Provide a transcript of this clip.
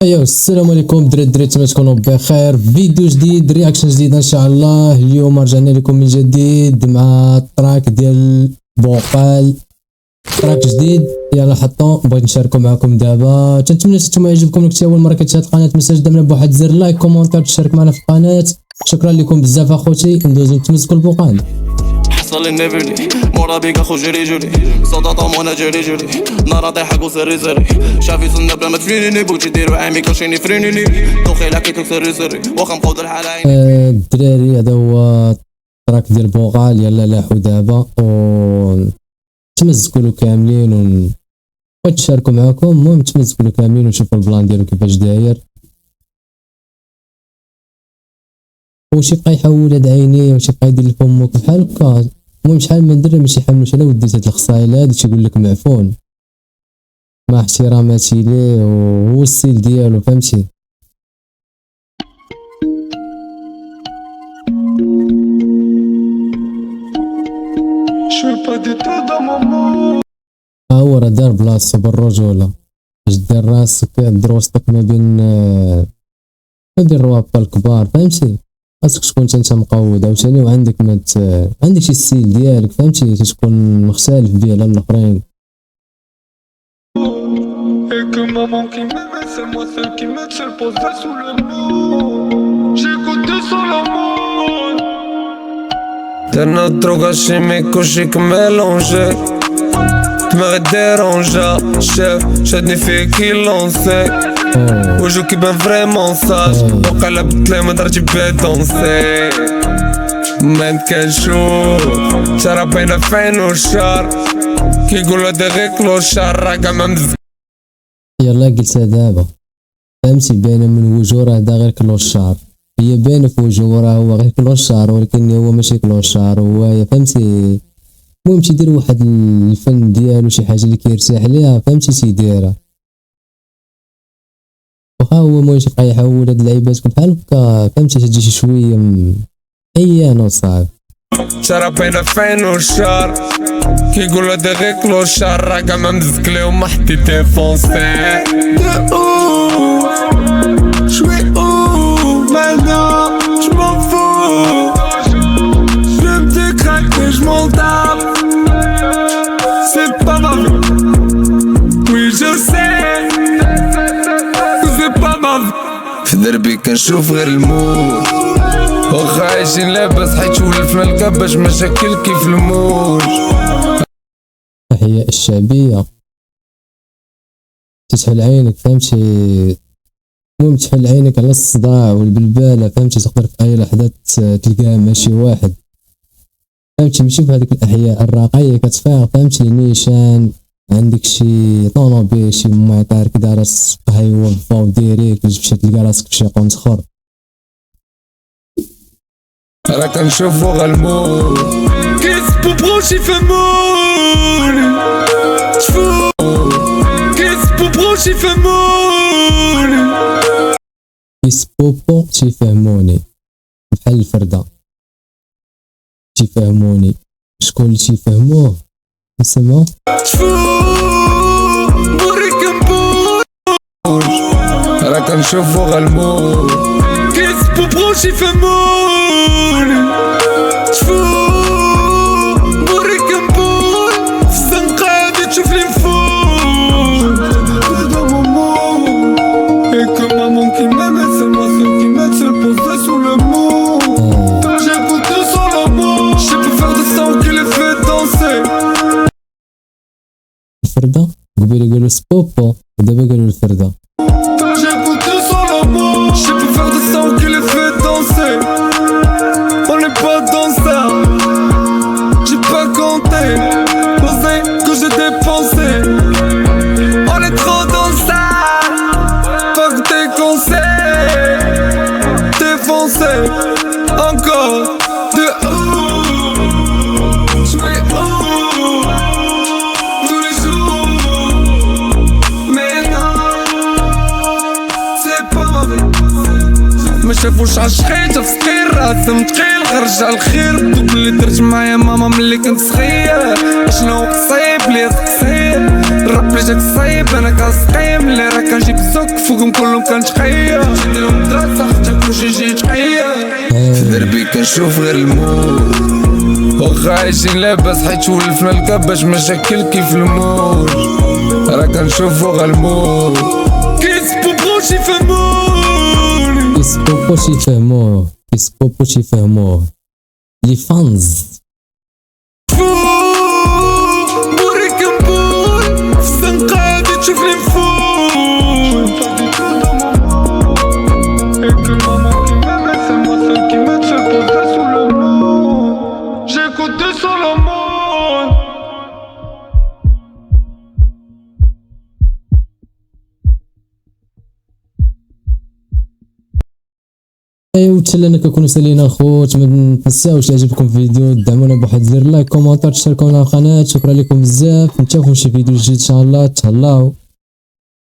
ايوا السلام عليكم دراري نتمنى تكونوا بخير. فيديو جديد، رياكشن جديد ان شاء الله. اليوم رجعنا لكم من جديد مع تراك ديال بوقال، تراك جديد يلا حطوا. بغيت نشاركو معكم دابا، تنتمنى نتوما يعجبكم. كنتي اول مره كتشاهد القناه تنساش دعمنا بواحد زر لايك كومونتير تشارك معنا في القناه. شكرا لكم بزاف اخوتي. ندوزو نتمسكوا البوقال. حصل النبلي مورا بيك اخو جري جري صداطة وانا جري جري نارا طيحك وسري سري شافي سنة بلا ما تفرينيني بغيتي ديرو عامي كلشيني فرينيني دوخي لكيتو سري سري واخا نبقاو الحالة الدراري هذا هو التراك ديال بوقال. يلا لاحو دابا و تمزكوا له كاملين بغيت نشاركو معاكم. المهم تمزكوا له كاملين ونشوفوا البلان ديالو كيفاش داير. واش يبقى يحول هاد عينيه، واش يبقى يدير لفمك بحال هكا. المهم شحال من دري ماشي يحملوش على وديت هاد الخصايل هادي تيقول لك معفون مع احتراماتي ليه وهو السيل ديالو فهمتي. ها هو راه دار بلاصتو بالرجولة باش دير راسك دير وسطك ما بين الروابط الكبار فهمتي. خاصك تكون انت مقود عاوتاني وعندك عندك شي ستيل ديالك فهمتي، تكون مختلف بيه على الاخرين. درنا الدروغا شيميك وشيك ميلونجي دماغي ديرونجا شاف شادني فيه كي لونسي وجو كيبان فريمون ساج وقالا بتلامة درتي بيه دونسي من كنشوف شارع باينة فين وشار كيقولو دي غي كلوشار راه كاع ما مزك. يلا قلتها دابا فهمتي، باينة من وجهو راه دا غير كلوشار. هي باينة في وجهو راه هو غير كلوشار ولكن هو ماشي كلوشار هو فهمتي. المهم تيدير واحد الفن ديالو شي حاجة اللي كيرتاح ليها فهمتي تيديرها. وها هو المهم يبقى يحول هاد اللعيبات بحال هكا فهمتي تجي شي شوية عيان وصعب. شارع باينة فين وشار كيقولو دي غي كلوشار راه كاع ما مزكلي وما حدي ديفونسي شوي maintenant je m'en fous je me décrète et je m'en tape c'est pas ma vie oui je sais que c'est pas ma vie في دربي كنشوف غير الموت واخا عايشين لاباس حيت ولفنا الكباش مشاكل كيف الموج. التحية الشعبية تتحل عينك فهمتي. المهم تحل عينك على الصداع والبلبالة فهمتي. تقدر في أي لحظة تلقاها مع شي واحد فهمتي، ماشي في هذيك الأحياء الراقية كتفيق فهمتي. نيشان عندك شي طونوبيل شي معطار كدا راس هاي وظفة وديريك تمشي تلقى راسك فشي قنت خر. أنا كنشوفو غالموت كيس بوبروش يفهموني شفو كيس بوبروش يفهموني كيس بوبو تيفهموني بحال الفردة تيفهموني. شكون اللي تيفهموه نسمعو شفو بوريك نبوش أنا كنشوفو غالموت كيس بوبروش يفهموني شفو بوريك نبوش في الزنقة غادي تشوفني نفوت et que maman qui m'aime c'est moi seul qui m'aide seul posé sous le mot j'écoute son amour je peux faire des sons qui les fait danser. الفردة قبيل قالوا سبوبو ودابا قالوا الفردة. J'écoute son amour, je peux faire des sons qui les fait danser. On n'est pas dans ça, j'ai pas compté, posé que j'ai dépensé. On est trop dans ça, pas que tes conseils, défoncé, encore de je vais tous les jours, mais non. ما شافوش عالشحيت في صغير راسم تقيل خرج على الخير دوك اللي درت معايا ماما ملي كنت صغير شنو قصيب لي تقصير الراب اللي جاك صايب انا كنسقيم اللي راه كنجيب زوك فوقهم كلهم كان شقية جينيهم دراسة حتى كلشي جي تحية في دربي كنشوف غير الموت واخا عايشين لاباس حيت ولفنا الكباش مشاكل كيف الموت راه كنشوفو غير الموت كيسبوبوش يفهموني كيسبوبوش يفهموه لي فانز بوريك نبول في الزنقة غادي تشوفني نفول هيك ماما كيما ما سموسة كيما تشوفو سو لو مون جيكوت سو لو مون ايوا تسلينا كنكونوا سالينا خوت ما تنساوش يعجبكم الفيديو دعمونا بواحد زر لايك كومونتير تشتركوا لنا القناه شكرا لكم بزاف نتشوفوا شي فيديو جديد ان شاء الله تهلاو